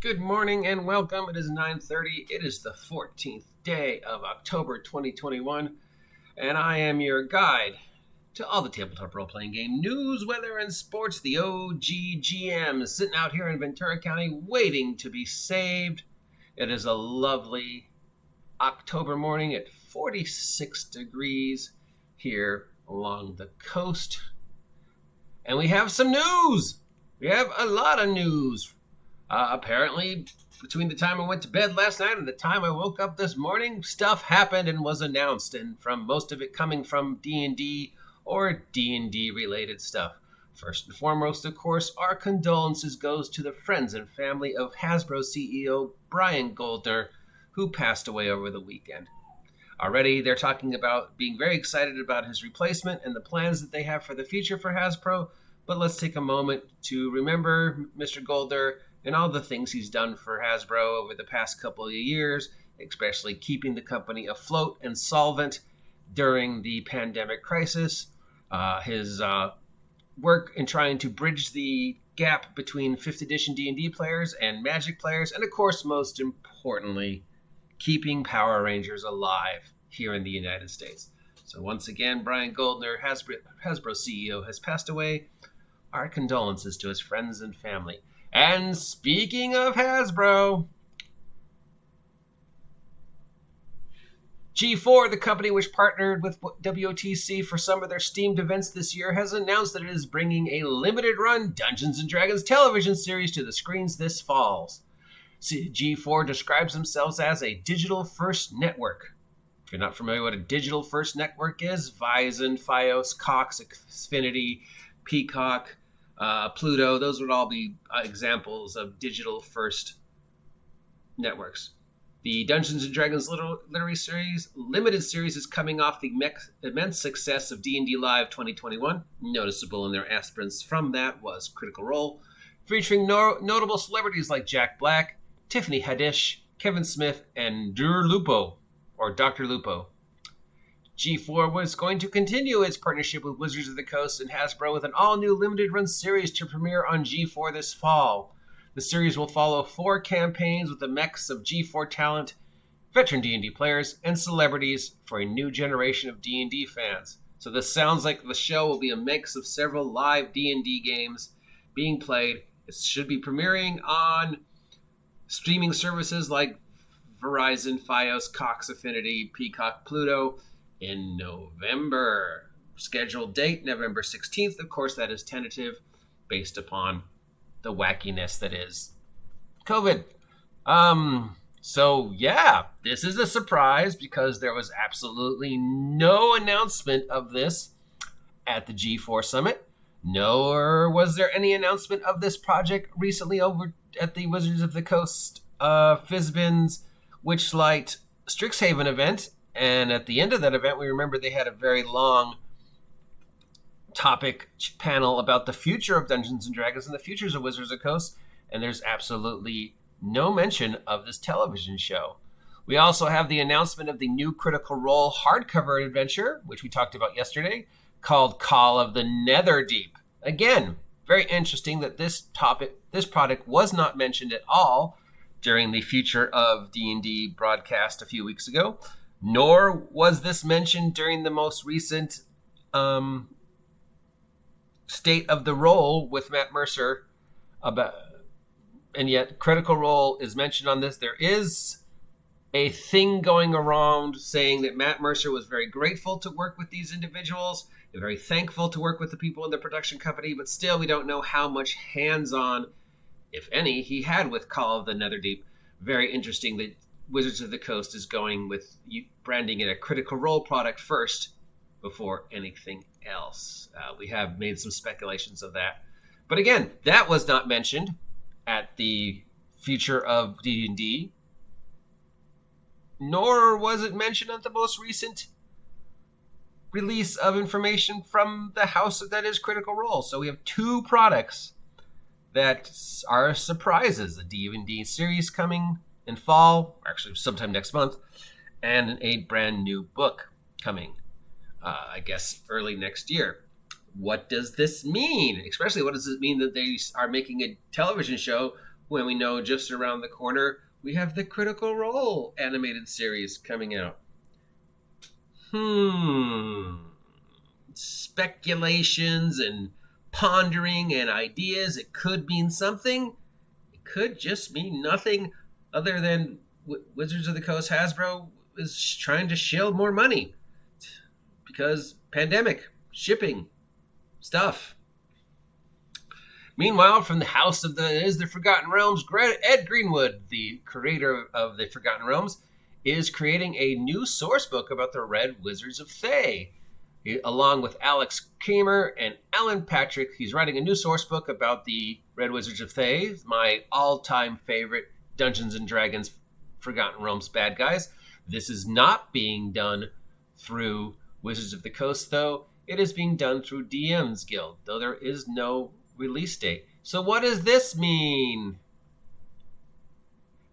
Good morning and welcome. It is 9:30. It is the 14th day of October 2021, and I am your guide to all the tabletop role-playing game news, weather, and sports, the OGGM, sitting out here in Ventura County waiting to be saved. It is a lovely October morning at 46 degrees here along the coast. And we have some news. We have a lot of news. Apparently, between the time I went to bed last night and the time I woke up this morning, stuff happened and was announced, and from most of it coming from D&D or D&D related stuff. First and foremost, of course, our condolences goes to the friends and family of Hasbro CEO Brian Goldner, who passed away over the weekend. Already, they're talking about being very excited about his replacement and the plans that they have for the future for Hasbro, but let's take a moment to remember Mr. Goldner and all the things he's done for Hasbro over the past couple of years, especially keeping the company afloat and solvent during the pandemic crisis. His work in trying to bridge the gap between 5th edition D&D players and Magic players, and of course, most importantly, keeping Power Rangers alive here in the United States. So once again, Brian Goldner, Hasbro CEO, has passed away. Our condolences to his friends and family. And speaking of Hasbro, G4, the company which partnered with WOTC for some of their steamed events this year, has announced that it is bringing a limited-run Dungeons & Dragons television series to the screens this fall. G4 describes themselves as a digital-first network. If you're not familiar with what a digital-first network is, Vyzon, Fios, Cox, Xfinity, Peacock, Pluto, those would all be examples of digital-first networks. The Dungeons & Dragons literary series, limited series, is coming off the immense success of D&D Live 2021. Noticeable in their aspirants from that was Critical Role, featuring notable celebrities like Jack Black, Tiffany Haddish, Kevin Smith, and Dr. Lupo. G4 was going to continue its partnership with Wizards of the Coast and Hasbro with an all-new limited-run series to premiere on G4 this fall. The series will follow 4 campaigns with a mix of G4 talent, veteran D&D players, and celebrities for a new generation of D&D fans. So this sounds like the show will be a mix of several live D&D games being played. It should be premiering on streaming services like Verizon, Fios, Cox, Affinity, Peacock, Pluto, in November. Scheduled date, November 16th. Of course, that is tentative based upon the wackiness that is COVID. So yeah, this is a surprise because there was absolutely no announcement of this at the G4 Summit, nor was there any announcement of this project recently over at the Wizards of the Coast Fizbin's Witchlight Strixhaven event. And at the end of that event, we remember they had a very long topic panel about the future of Dungeons & Dragons and the futures of Wizards of the Coast, and there's absolutely no mention of this television show. We also have the announcement of the new Critical Role hardcover adventure, which we talked about yesterday, called Call of the Nether Deep. Again, very interesting that this product was not mentioned at all during the Future of D&D broadcast a few weeks ago. Nor was this mentioned during the most recent State of the Role with Matt Mercer. And yet Critical Role is mentioned on this. There is a thing going around saying that Matt Mercer was very grateful to work with these individuals. They're very thankful to work with the people in the production company, but still we don't know how much hands-on, if any, he had with Call of the Netherdeep. Very interesting that Wizards of the Coast is going with branding it a Critical Role product first before anything else. We have made some speculations of that. But again, that was not mentioned at the Future of D&D, nor was it mentioned at the most recent release of information from the house that is Critical Role. So we have 2 products that are surprises. A D&D series coming in fall, or actually sometime next month, and a brand new book coming, I guess, early next year. What does this mean? Especially, what does it mean that they are making a television show when we know just around the corner we have the Critical Role animated series coming out? Speculations and pondering and ideas. It could mean something. It could just mean nothing other than Wizards of the Coast Hasbro is trying to shield more money because pandemic, shipping, stuff. Meanwhile, from the house of the Forgotten Realms, Ed Greenwood, the creator of the Forgotten Realms, is creating a new sourcebook about the Red Wizards of Thay. Along with Alex Kamer and Alan Patrick, he's writing a new sourcebook about the Red Wizards of Thay, my all-time favorite Dungeons & Dragons Forgotten Realms bad guys. This is not being done through Wizards of the Coast, though. It is being done through DM's Guild, though there is no release date. So what does this mean?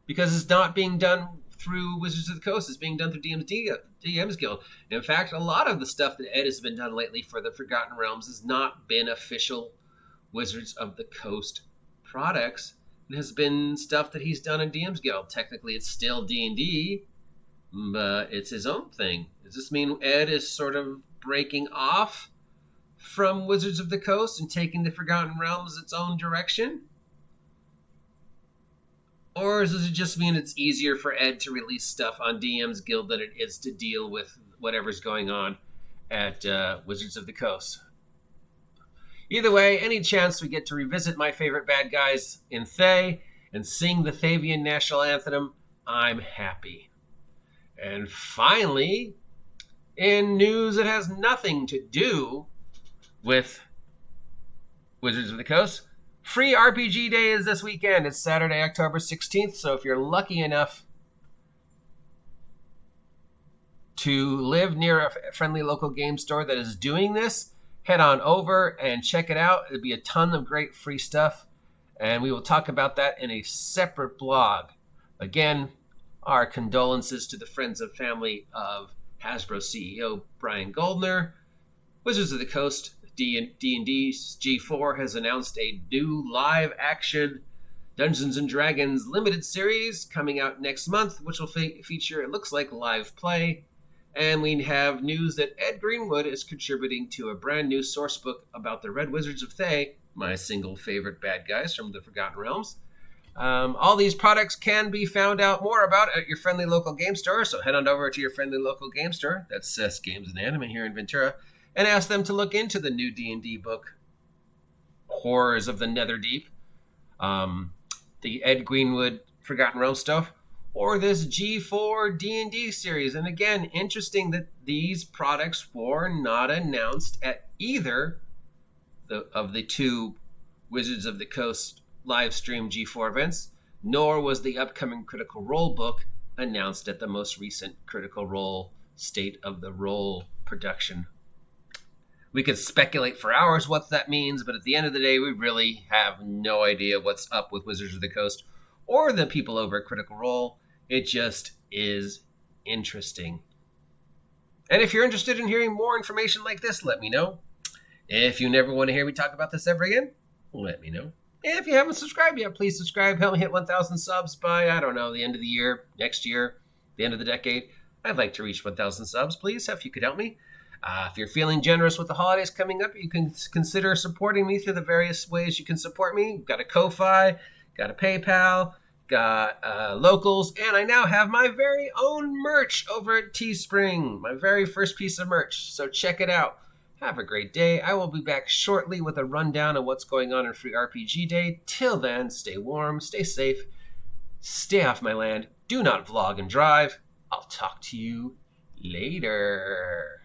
Because it's not being done through Wizards of the Coast, it's being done through DM's Guild. In fact, a lot of the stuff that Ed has been done lately for the Forgotten Realms has not been official Wizards of the Coast products. It has been stuff that he's done in DM's Guild. Technically, it's still D&D, but it's his own thing. Does this mean Ed is sort of breaking off from Wizards of the Coast and taking the Forgotten Realms its own direction? Or does it just mean it's easier for Ed to release stuff on DM's Guild than it is to deal with whatever's going on at Wizards of the Coast? Either way, any chance we get to revisit my favorite bad guys in Thay and sing the Thavian National Anthem, I'm happy. And finally, in news that has nothing to do with Wizards of the Coast, Free RPG Day is this weekend. It's Saturday, October 16th, so if you're lucky enough to live near a friendly local game store that is doing this, head on over and check it out. It'll be a ton of great free stuff, and we will talk about that in a separate blog. Again, our condolences to the friends and family of Hasbro CEO Brian Goldner. Wizards of the Coast D&D G4 has announced a new live-action Dungeons & Dragons limited series coming out next month, which will feature, it looks like, live play. And we have news that Ed Greenwood is contributing to a brand new sourcebook about the Red Wizards of Thay, my single favorite bad guys from the Forgotten Realms. All these products can be found out more about at your friendly local game store, so head on over to your friendly local game store, that's Cess Games and Anime here in Ventura, and ask them to look into the new D&D book, Horrors of the Nether Deep, the Ed Greenwood Forgotten Realms stuff, or this G4 D&D series. And again, interesting that these products were not announced at either of the two Wizards of the Coast live stream G4 events, nor was the upcoming Critical Role book announced at the most recent Critical Role State of the Role production. We could speculate for hours what that means, but at the end of the day, we really have no idea what's up with Wizards of the Coast or the people over at Critical Role. It just is interesting. And if you're interested in hearing more information like this, let me know. If you never want to hear me talk about this ever again, let me know. And if you haven't subscribed yet, please subscribe. Help me hit 1,000 subs by, I don't know, the end of the year, next year, the end of the decade. I'd like to reach 1,000 subs, please, if you could help me. If you're feeling generous with the holidays coming up, you can consider supporting me through the various ways you can support me. Got a Ko-Fi, got a PayPal, got locals, and I now have my very own merch over at Teespring, my very first piece of merch. So check it out. Have a great day. I will be back shortly with a rundown of what's going on in Free RPG Day. Till then, stay warm, stay safe, stay off my land, do not vlog and drive. I'll talk to you later.